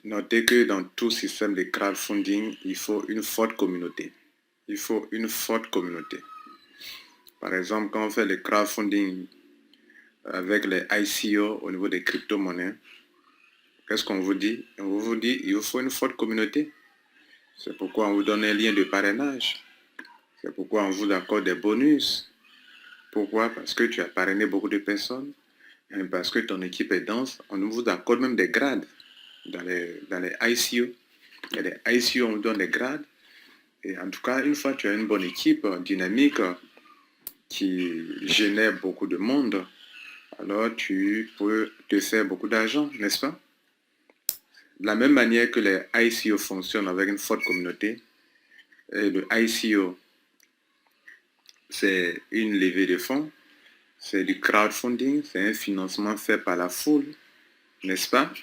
notez que dans tout système de crowdfunding, il faut une forte communauté. Il faut une forte communauté. Par exemple, quand on fait le crowdfunding avec les ICO au niveau des crypto-monnaies, qu'est-ce qu'on vous dit? On vous dit qu'il vous faut une forte communauté. C'est pourquoi on vous donne un lien de parrainage. C'est pourquoi on vous accorde des bonus. Pourquoi? Parce que tu as parrainé beaucoup de personnes. Et parce que ton équipe est dense, on vous accorde même des grades dans les ICO. Il y a des ICO, on vous donne des grades. Et en tout cas, une fois que tu as une bonne équipe dynamique qui génère beaucoup de monde, alors tu peux te faire beaucoup d'argent, n'est-ce pas? De la même manière que les ICO fonctionnent avec une forte communauté, et le ICO, c'est une levée de fonds, c'est du crowdfunding, c'est un financement fait par la foule, n'est-ce pas?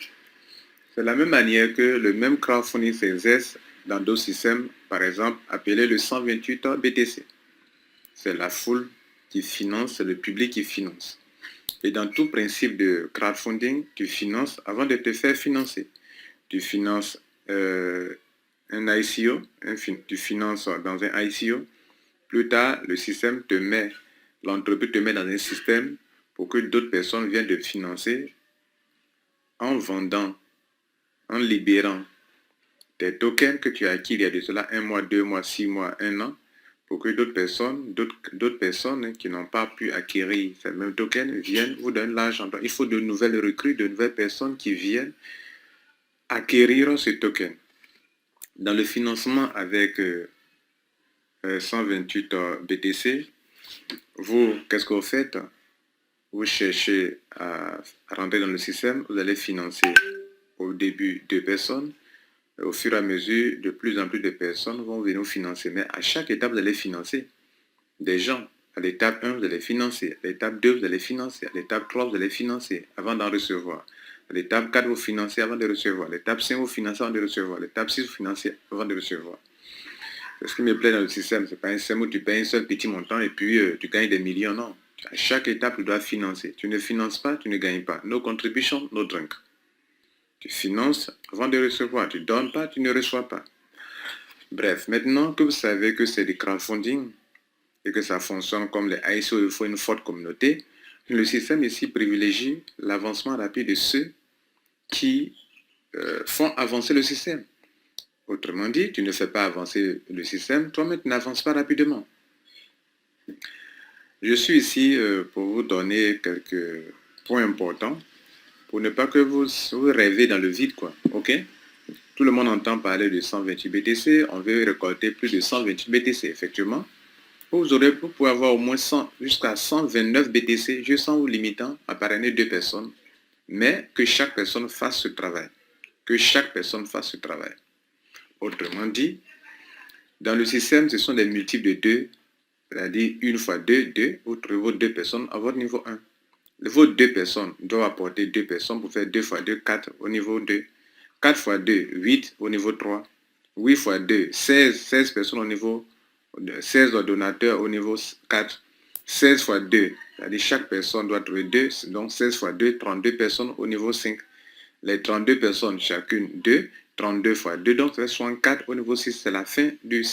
C'est de la même manière que le même crowdfunding s'exerce dans d'autres systèmes, par exemple, appelé le 128 BTC. C'est la foule qui finance, c'est le public qui finance. Et dans tout principe de crowdfunding, tu finances avant de te faire financer. Tu finances un ICO, tu finances dans un ICO. Plus tard, le système te met, l'entreprise te met dans un système pour que d'autres personnes viennent te financer en vendant, en libérant des tokens que tu as acquis il y a de cela 1 mois, 2 mois, 6 mois, 1 an, pour que d'autres personnes qui n'ont pas pu acquérir ces mêmes tokens viennent vous donner l'argent. Donc, il faut de nouvelles recrues, de nouvelles personnes qui viennent acquérir ce token. Dans le financement avec 128 BTC, vous, qu'est-ce que vous faites? Vous cherchez à rentrer dans le système, vous allez financer au début 2 personnes. Au fur et à mesure, de plus en plus de personnes vont venir vous financer. Mais à chaque étape, vous allez financer des gens. À l'étape 1, vous allez financer. À l'étape 2, vous allez financer. À l'étape 3, vous allez financer avant d'en recevoir. À l'étape 4, vous financez avant de recevoir. À l'étape 5, vous financez avant de recevoir. À l'étape 6, vous financez avant de recevoir. Ce qui me plaît dans le système, ce n'est pas un système où tu payes un seul petit montant et puis tu gagnes des millions. Non. À chaque étape, tu dois financer. Tu ne finances pas, tu ne gagnes pas. No contribution, no drink. Tu finances avant de recevoir. Tu ne donnes pas, tu ne reçois pas. Bref, maintenant que vous savez que c'est du crowdfunding et que ça fonctionne comme les ICO, il faut une forte communauté, le système ici privilégie l'avancement rapide de ceux qui font avancer le système. Autrement dit, tu ne fais pas avancer le système, toi-même tu n'avances pas rapidement. Je suis ici pour vous donner quelques points importants pour ne pas que vous rêvez dans le vide, quoi. Ok? Tout le monde entend parler de 128 BTC, on veut récolter plus de 128 BTC, effectivement. Vous pouvez avoir au moins 100 jusqu'à 129 BTC, juste en vous limitant à parrainer 2 personnes, mais que chaque personne fasse ce travail. Que chaque personne fasse ce travail. Autrement dit, dans le système, ce sont des multiples de 2, c'est-à-dire 1 fois 2, 2, vous trouvez vos 2 personnes à votre niveau 1. Vos 2 personnes doivent apporter 2 personnes pour faire 2 fois 2, 4 au niveau 2. 4 fois 2, 8 au niveau 3. 8 fois 2, 16, 16 personnes au niveau 16 donateurs au niveau 4. 16 fois 2, c'est-à-dire chaque personne doit trouver 2, donc 16 fois 2, 32 personnes au niveau 5. Les 32 personnes, chacune 2, 32 fois 2, donc c'est 64 au niveau 6. C'est la fin du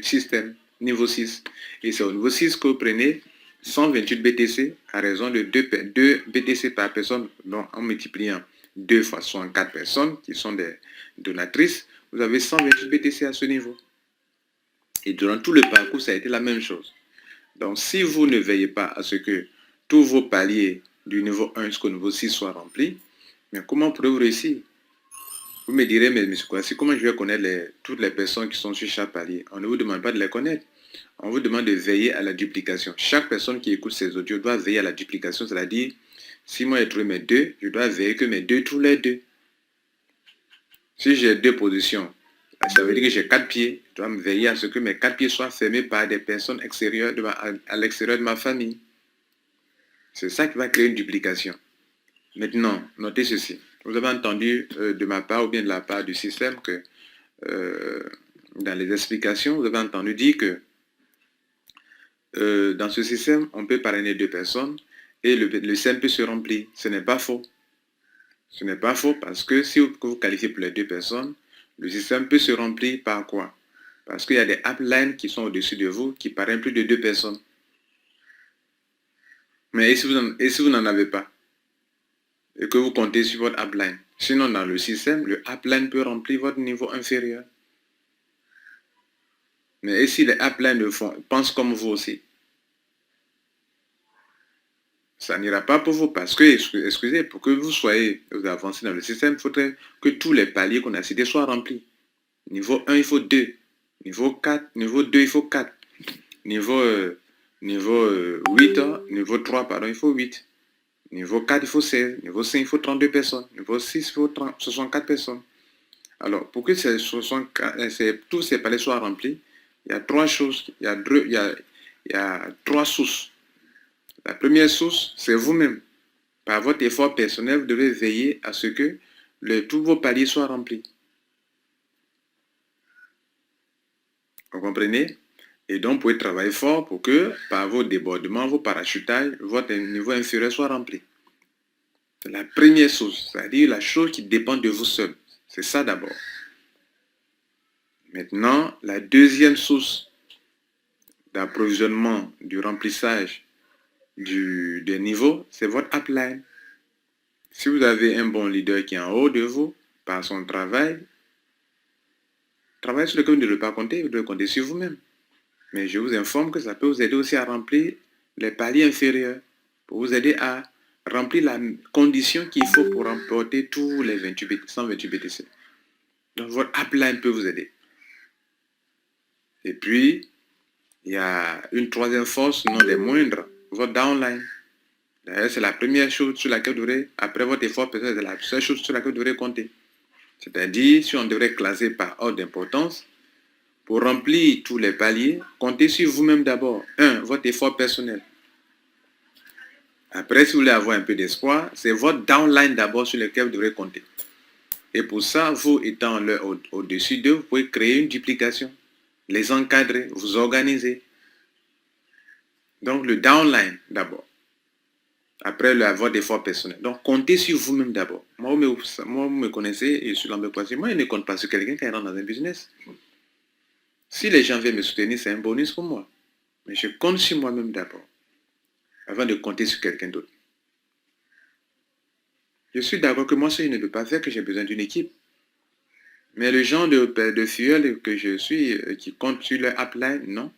système, niveau 6. Et c'est au niveau 6 que vous prenez 128 BTC à raison de 2 BTC par personne, donc en multipliant 2 fois 64 personnes qui sont des donatrices, vous avez 128 BTC à ce niveau. Et durant tout le parcours, ça a été la même chose. Donc, si vous ne veillez pas à ce que tous vos paliers du niveau 1 jusqu'au niveau 6 soient remplis, mais comment pourrez-vous réussir? Vous me direz, mais M. Kouassi, comment je vais connaître toutes les personnes qui sont sur chaque palier? On ne vous demande pas de les connaître. On vous demande de veiller à la duplication. Chaque personne qui écoute ces audios doit veiller à la duplication, c'est-à-dire, si moi j'ai trouvé mes 2, je dois veiller que mes 2 trouvent les 2. Si j'ai 2 positions, ça veut dire que j'ai 4 pieds. Je dois me veiller à ce que mes 4 pieds soient fermés par des personnes extérieures à l'extérieur de ma famille. C'est ça qui va créer une duplication. Maintenant, notez ceci. Vous avez entendu de ma part ou bien de la part du système que dans les explications, vous avez entendu dire que dans ce système, on peut parrainer 2 personnes et le système peut se remplir. Ce n'est pas faux. Ce n'est pas faux parce que si vous qualifiez pour les deux personnes, le système peut se remplir par quoi? Parce qu'il y a des uplines qui sont au-dessus de vous qui parrainent plus de deux personnes. Mais et si vous n'en avez pas? Et que vous comptez sur votre upline. Sinon, dans le système, le upline peut remplir votre niveau inférieur. Mais et si les uplines pensent comme vous aussi? Ça n'ira pas pour vous parce que, excusez, pour que vous avancez dans le système, il faudrait que tous les paliers qu'on a cités soient remplis. Niveau 1, il faut 2. Niveau 4, niveau 2, il faut 4. Niveau, 8, niveau 3, pardon, il faut 8. Niveau 4, il faut 16. Niveau 5, il faut 32 personnes. Niveau 6, il faut 64 personnes. Alors, pour que tous ces paliers soient remplis, il y a trois choses, il y a trois sources. La première source, c'est vous-même. Par votre effort personnel, vous devez veiller à ce que tous vos paliers soient remplis. Vous comprenez? Et donc, vous pouvez travailler fort pour que, par vos débordements, vos parachutages, votre niveau inférieur soit rempli. C'est la première source, c'est-à-dire la chose qui dépend de vous seul. C'est ça d'abord. Maintenant, la deuxième source d'approvisionnement, du remplissage des niveaux, c'est votre upline. Si vous avez un bon leader qui est en haut de vous, par son travail sur lequel vous ne devez pas compter, vous devez compter sur vous-même. Mais je vous informe que ça peut vous aider aussi à remplir les paliers inférieurs, pour vous aider à remplir la condition qu'il faut pour remporter tous les 128 BTC. Donc votre upline peut vous aider. Et puis, il y a une troisième force, non des moindres, votre downline. D'ailleurs, c'est la première chose sur laquelle vous devrez, après votre effort, peut-être c'est la seule chose sur laquelle vous devrez compter. C'est-à-dire, si on devrait classer par ordre d'importance, pour remplir tous les paliers, comptez sur vous-même d'abord. 1. Votre effort personnel. Après, si vous voulez avoir un peu d'espoir, c'est votre downline d'abord sur lequel vous devrez compter. Et pour ça, vous étant au-dessus d'eux, vous pouvez créer une duplication, les encadrer, vous organiser. Donc, le downline d'abord. Après, votre effort personnel. Donc, comptez sur vous-même d'abord. Moi, vous me connaissez et je suis l'ambassadeur. Moi, je ne compte pas sur quelqu'un qui rentre dans un business. Si les gens viennent me soutenir, c'est un bonus pour moi. Mais je compte sur moi-même d'abord, avant de compter sur quelqu'un d'autre. Je suis d'accord que moi, ce que je ne peux pas faire, que j'ai besoin d'une équipe. Mais le genre de fuel que je suis, qui compte sur le upline, non.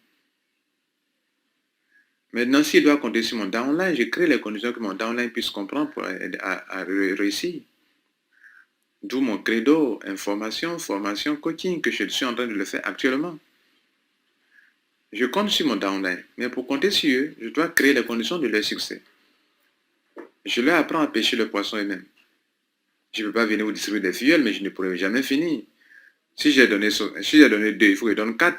Maintenant, s'il doit compter sur mon downline, je crée les conditions que mon downline puisse comprendre pour à réussir. D'où mon credo, information, formation, coaching, que je suis en train de le faire actuellement. Je compte sur mon downline, mais pour compter sur eux, je dois créer les conditions de leur succès. Je leur apprends à pêcher le poisson eux-mêmes. Je ne peux pas venir vous distribuer des fuels, mais je ne pourrai jamais finir. Si j'ai donné 2, il faut que je donne 4.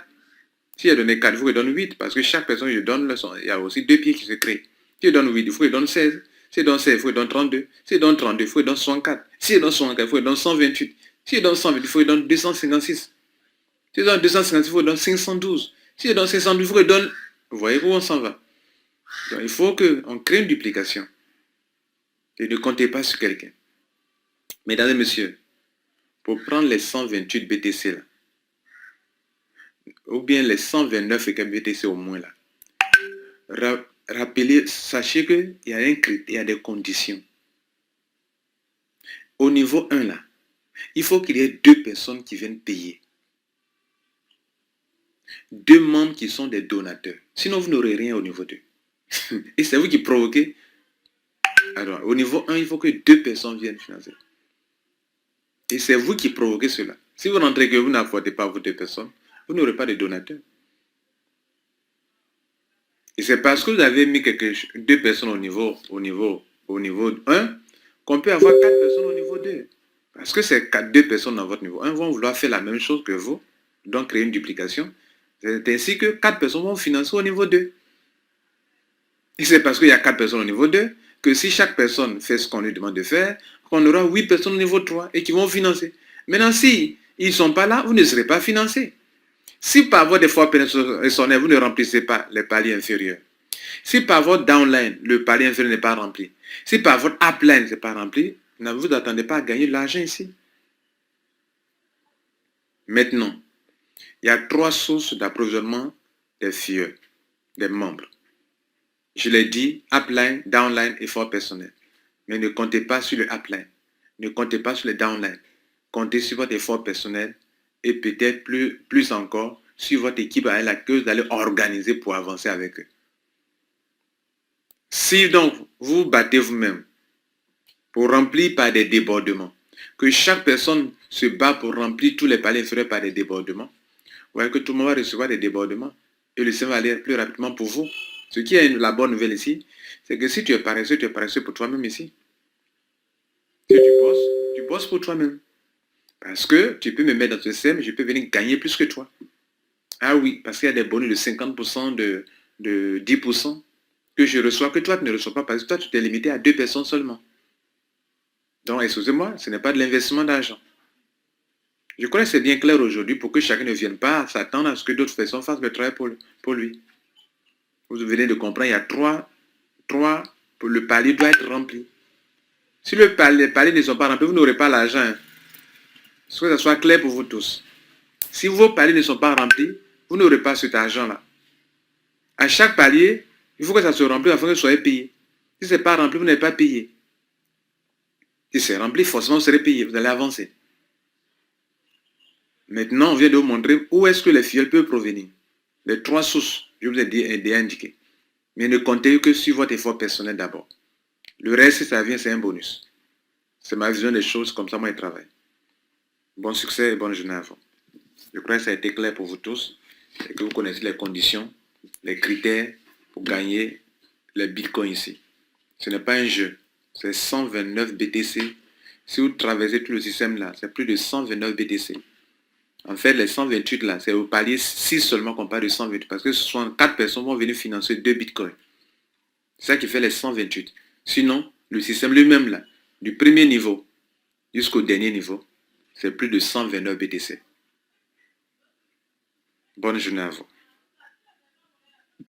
Si j'ai donné 4, il faut que je donne 8, parce que chaque personne que je donne, il y a aussi 2 pieds qui se créent. Si je donne 8, il faut que je donne 16. Si je donne 16, il faut que je donne 32. Si je donne 32, il faut que je donne 64. Si je donne 64, il faut que je donne 128. Si je donne 128, il faut que je donne 256. Si je donne 256, il faut que je donne 512. Si je donne 512, il faut que je donne... Vous voyez où on s'en va? Donc, il faut qu'on crée une duplication. Et ne comptez pas sur quelqu'un. Mesdames et messieurs, pour prendre les 128 BTC là, ou bien les 129 et quelques BTC au moins là, rappelez, sachez qu'il y a il y a des conditions. Au niveau 1 là, il faut qu'il y ait 2 personnes qui viennent payer. 2 membres qui sont des donateurs. Sinon, vous n'aurez rien au niveau 2. Et c'est vous qui provoquez. Alors, au niveau 1, il faut que 2 personnes viennent financer. Et c'est vous qui provoquez cela. Si vous rentrez que vous n'apportez pas vos 2 personnes, vous n'aurez pas de donateurs. Et c'est parce que vous avez mis 2 personnes au niveau 1 qu'on peut avoir 4 personnes au niveau 2. Parce que ces 2 personnes dans votre niveau 1 vont vouloir faire la même chose que vous, donc créer une duplication. C'est ainsi que 4 personnes vont financer au niveau 2. Et c'est parce qu'il y a 4 personnes au niveau 2 que si chaque personne fait ce qu'on lui demande de faire, on aura 8 personnes au niveau 3 et qui vont financer. Maintenant, si ils ne sont pas là, vous ne serez pas financé. Si par votre effort personnel, vous ne remplissez pas les paliers inférieurs, si par votre downline, le palier inférieur n'est pas rempli, si par votre upline, ce n'est pas rempli, Ne vous attendez pas à gagner de l'argent ici. Maintenant, il y a 3 sources d'approvisionnement des filleuls, des membres. Je l'ai dit, upline, downline, effort personnel. Mais ne comptez pas sur le upline. Ne comptez pas sur le downline. Comptez sur votre effort personnel et peut-être plus encore sur votre équipe à la queue d'aller organiser pour avancer avec eux. Si donc vous battez vous-même pour remplir par des débordements, que chaque personne se bat pour remplir tous les paliers inférieurs par des débordements, vous voyez que tout le monde va recevoir des débordements et le système va aller plus rapidement pour vous. Ce qui est la bonne nouvelle ici, c'est que si tu es paresseux pour toi-même ici. Si tu bosses pour toi-même. Parce que tu peux me mettre dans ce système, je peux venir gagner plus que toi. Ah oui, parce qu'il y a des bonus de 50%, de 10% que je reçois, que toi tu ne reçois pas, parce que toi tu t'es limité à 2 personnes seulement. Donc, excusez-moi, ce n'est pas de l'investissement d'argent. Je crois que c'est bien clair aujourd'hui pour que chacun ne vienne pas s'attendre à ce que d'autres personnes fassent le travail pour lui. Vous venez de comprendre, il y a trois, le palier doit être rempli. Si les paliers ne sont pas remplis, vous n'aurez pas l'argent. Hein. Que ça soit clair pour vous tous. Si vos paliers ne sont pas remplis, vous n'aurez pas cet argent-là. À chaque palier, il faut que ça se remplisse afin que vous soyez payé. Si ce n'est pas rempli, vous n'êtes pas payé. Si c'est rempli, forcément, vous serez payé. Vous allez avancer. Maintenant, on vient de vous montrer où est-ce que les filleuls peuvent provenir. Les 3 sources, je vous ai dit indiqué. Mais ne comptez que sur votre effort personnel d'abord. Le reste, si ça vient, c'est un bonus. C'est ma vision des choses, comme ça, moi, je travaille. Bon succès et bonne journée à vous. Je crois que ça a été clair pour vous tous et que vous connaissez les conditions, les critères pour gagner les bitcoins ici. Ce n'est pas un jeu, c'est 129 BTC. Si vous traversez tout le système là, c'est plus de 129 BTC. En fait, les 128 là, c'est au palier 6 seulement qu'on parle de 128 parce que 64 personnes vont venir financer 2 bitcoins. C'est ça qui fait les 128. Sinon, le système lui-même là, du premier niveau jusqu'au dernier niveau, c'est plus de 129 BTC. Bonne journée à vous.